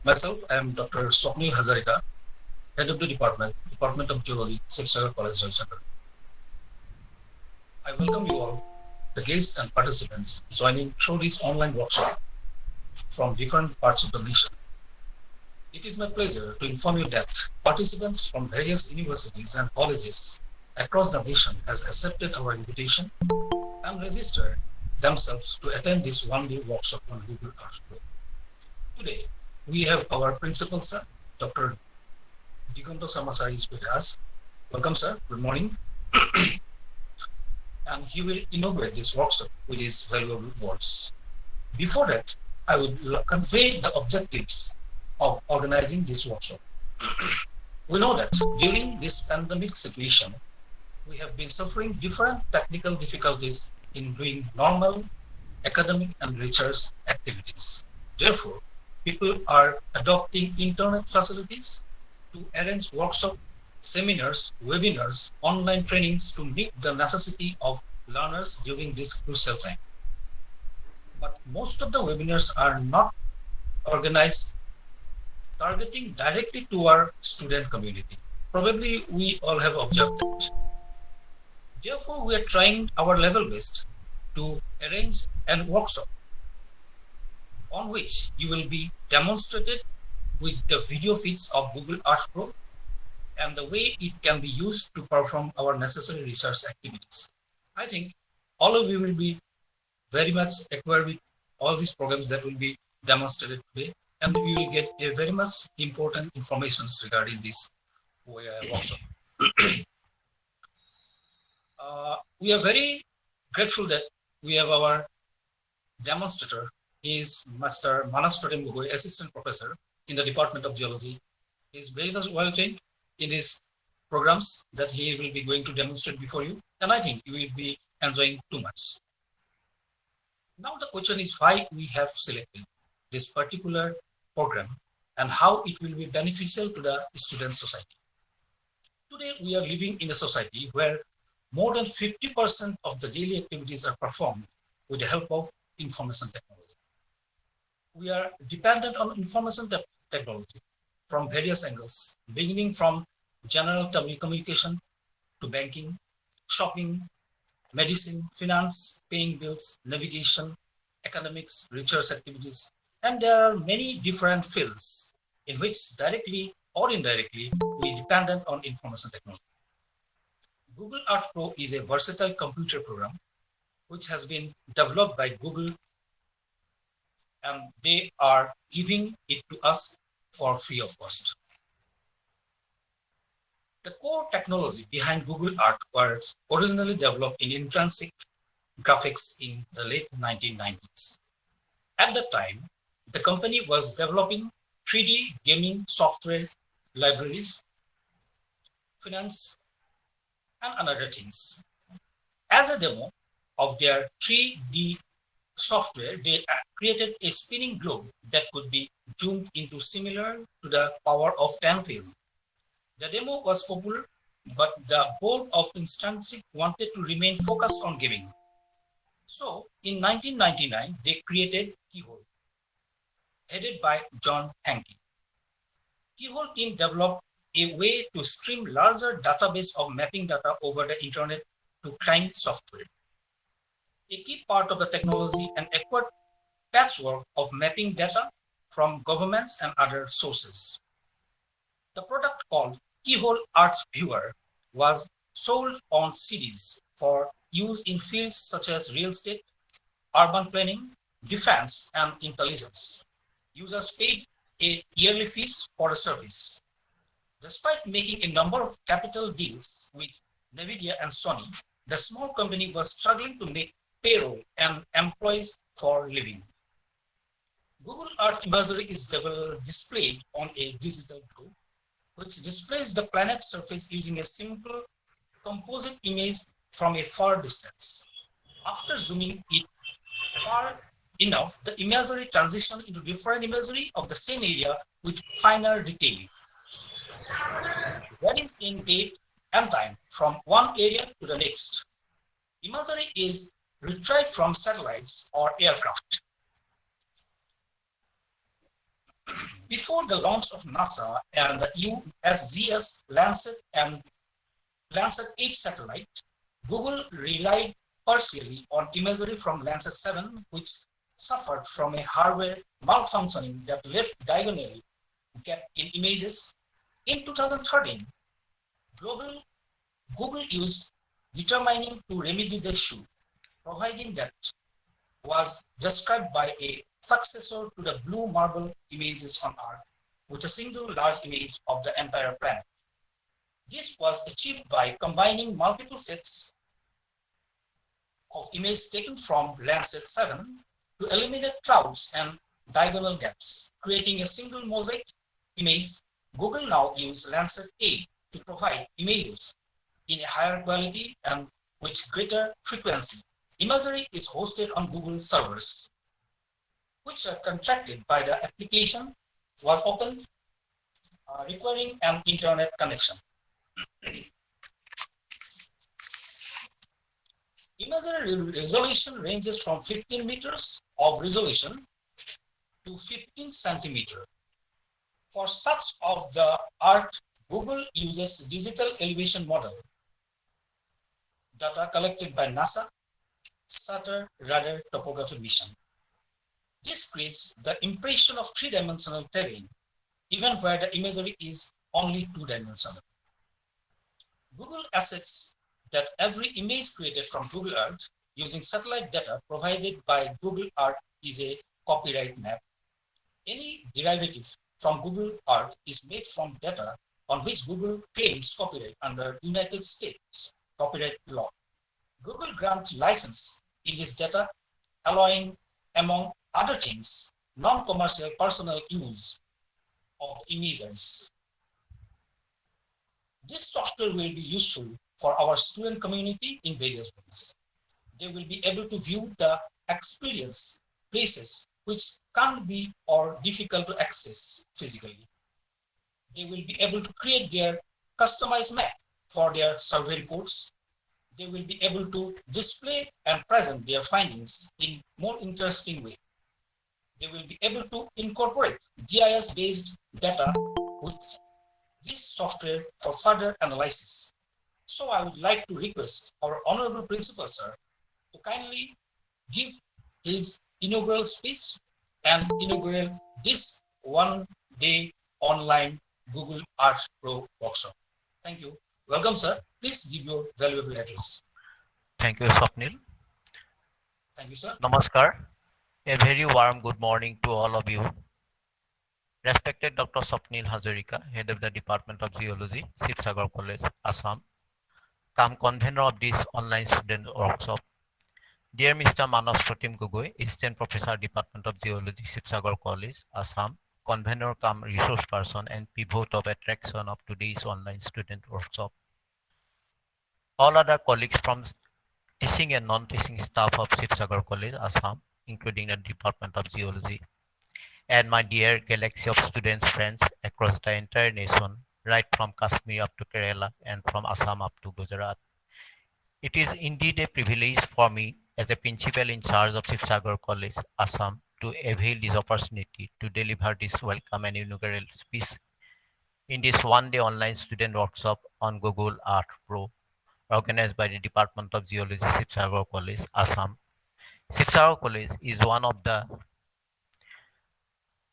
Myself, I am Dr. Swapnil Hazarika, Head of the Department of Geology, Sibsagar College, Jaishankar. I welcome you all, the guests and participants joining through this online workshop from different parts of the nation. It is my pleasure to inform you that participants from various universities and colleges across the nation has accepted our invitation and registered themselves to attend this one-day workshop on Google Earth. Today, we have our principal, sir, Dr. Diganto Samasari is with us. Welcome, sir. Good morning. And he will inaugurate this workshop with his valuable words. Before that, I would convey the objectives of organizing this workshop. We know that during this pandemic situation, we have been suffering different technical difficulties in doing normal academic and research activities. Therefore, people are adopting internet facilities to arrange workshops, seminars, webinars, online trainings to meet the necessity of learners during this crucial time. But most of the webinars are not organized targeting directly to our student community. Probably we all have observed that. Therefore, we are trying our level best to arrange a workshop on which you will be demonstrated with the video feeds of Google Earth Pro and the way it can be used to perform our necessary research activities. I think all of you will be very much acquainted with all these programs that will be demonstrated today, and you will get a very much important information regarding this workshop. We are very grateful that we have our demonstrator. He is Master Manas Pratim Gogoi, Assistant Professor in the Department of Geology. He is very much well trained in his programs that he will be going to demonstrate before you, and I think you will be enjoying too much. Now the question is why we have selected this particular program and how it will be beneficial to the student society. Today we are living in a society where more than 50% of the daily activities are performed with the help of information technology. We are dependent on information technology from various angles, beginning from general telecommunication to banking, shopping, medicine, finance, paying bills, navigation, academics, research activities, and there are many different fields in which directly or indirectly we dependent on information technology. Google Earth Pro is a versatile computer program which has been developed by Google, and they are giving it to us for free of cost. The core technology behind Google Earth was originally developed in intrinsic graphics in the late 1990s. At the time, the company was developing 3D gaming software libraries, finance, and other things. As a demo of their 3D software, they created a spinning globe that could be zoomed into similar to the power of 10 film. The demo was popular, but the board of Intrinsic wanted to remain focused on gaming. So, in 1999, they created Keyhole, headed by John Hankey. Keyhole team developed a way to stream larger database of mapping data over the internet to client software. A key part of the technology and acquired patchwork of mapping data from governments and other sources. The product called Keyhole Earth Viewer was sold on CDs for use in fields such as real estate, urban planning, defense, and intelligence. Users paid a yearly fees for the service. Despite making a number of capital deals with NVIDIA and Sony, the small company was struggling to make payroll and employees for living. Google Earth imagery is displayed on a digital globe, which displays the planet's surface using a simple composite image from a far distance. After zooming it far enough, the imagery transitions into different imagery of the same area with finer detailing. This varies in date and time from one area to the next. Imagery is retrieved from satellites or aircraft. Before the launch of NASA and the USGS Lancet and Lancet 8 satellite, Google relied partially on imagery from Lancet 7, which suffered from a hardware malfunctioning that left diagonally gap in images. In 2013, Google used determining to remedy the issue, providing that was described by a successor to the blue marble images on Earth, with a single large image of the entire planet. This was achieved by combining multiple sets of images taken from Landsat 7 to eliminate clouds and diagonal gaps, creating a single mosaic image. Google now uses Landsat 8 to provide images in a higher quality and with greater frequency. Imagery is hosted on Google servers, which are contracted by the application was opened, requiring an internet connection. Imagery resolution ranges from 15 meters of resolution to 15 centimeter. For such of the art, Google uses digital elevation model data collected by NASA Saturn Radar Topography Mission. This creates the impression of three-dimensional terrain, even where the imagery is only two-dimensional. Google assets that every image created from Google Earth using satellite data provided by Google Earth is a copyright map. Any derivative from Google Earth is made from data on which Google claims copyright under United States copyright law. Google grants license in this data, allowing, among other things, non-commercial personal use of the images. This software will be useful for our student community in various ways. They will be able to view the experience places which can't be or difficult to access physically. They will be able to create their customized map for their survey reports. They will be able to display and present their findings in more interesting way. They will be able to incorporate GIS-based data with this software for further analysis. So I would like to request our Honorable Principal Sir to kindly give his inaugural speech and inaugurate this one-day online Google Art Pro workshop. Thank you. Welcome, sir. Please give your valuable address. Thank you, Swapnil. Thank you, sir. Namaskar. A very warm good morning to all of you. Respected Dr. Swapnil Hazarika, Head of the Department of Geology, Shivsagar College, Assam, come convener of this online student workshop. Dear Mr. Manas Pratim Gogoi, Assistant Professor, Department of Geology, Shivsagar College, Assam, convener come resource person and pivot of attraction of today's online student workshop. All other colleagues from teaching and non-teaching staff of Shivsagar College, Assam, including the Department of Geology, and my dear galaxy of students friends across the entire nation, right from Kashmir up to Kerala and from Assam up to Gujarat. It is indeed a privilege for me as a principal in charge of Shivsagar College, Assam, to avail this opportunity to deliver this welcome and inaugural speech in this one-day online student workshop on Google Art Pro, organized by the Department of Geology, Shivsagar College, Assam. Shivsagar College is one of the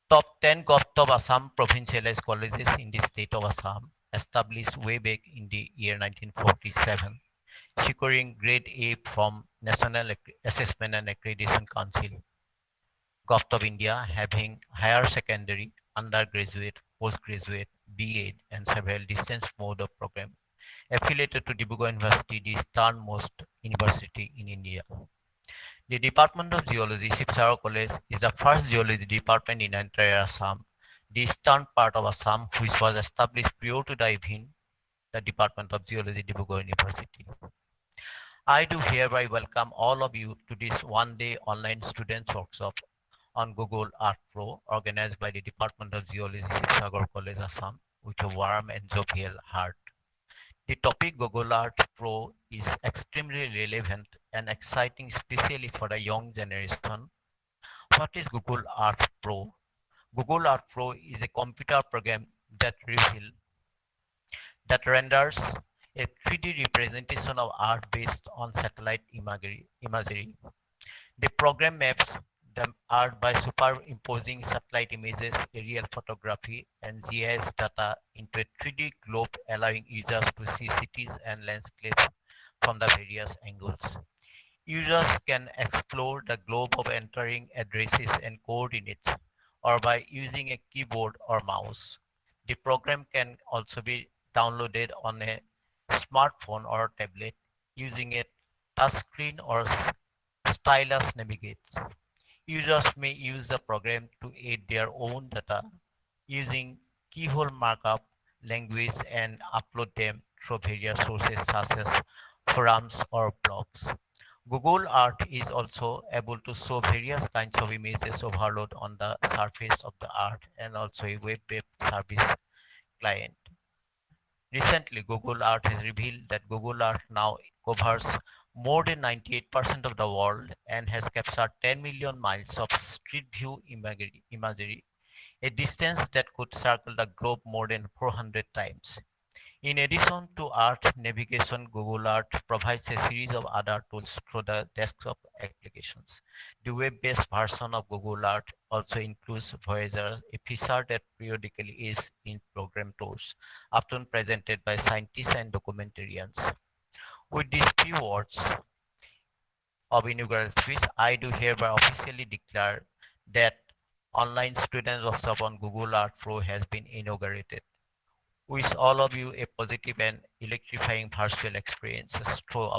top 10 Govt of Assam provincialized colleges in the state of Assam, established way back in the year 1947, securing grade A from National Assessment and Accreditation Council, Govt of India, having higher secondary, undergraduate, postgraduate, B.Ed, and several distance mode of program, affiliated to Dibrugarh University, the easternmost university in India. The Department of Geology, Shivsagar College, is the first geology department in entire Assam, the eastern part of Assam, which was established prior to the event, the Department of Geology, Dibrugarh University. I do hereby welcome all of you to this one-day online students workshop on Google Art Pro, organized by the Department of Geology, Shivsagar College, Assam, with a warm and jovial heart. The topic Google Art Pro is extremely relevant and exciting, especially for the young generation. What is Google Art Pro? Google Earth Pro is a computer program that renders a 3D representation of Earth based on satellite imagery. The program maps the Earth by superimposing satellite images, aerial photography, and GIS data into a 3D globe, allowing users to see cities and landscapes from the various angles. Users can explore the globe by entering addresses and coordinates, or by using a keyboard or mouse. The program can also be downloaded on a smartphone or tablet using a touchscreen or stylus navigate. Users may use the program to aid their own data using keyhole markup language and upload them through various sources such as forums or blogs. Google Earth is also able to show various kinds of images overload on the surface of the Earth and also a web-based service client. Recently, Google Earth has revealed that Google Earth now covers more than 98% of the world and has captured 10 million miles of street view imagery, a distance that could circle the globe more than 400 times. In addition to Earth navigation, Google Earth provides a series of other tools through the desktop applications. The web-based version of Google Earth also includes Voyager, a feature that periodically is in program tours, often presented by scientists and documentarians. With these few words of inaugural speech, I do hereby officially declare that online student workshop on Google Earth Pro has been inaugurated. Wish all of you a positive and electrifying virtual experiences through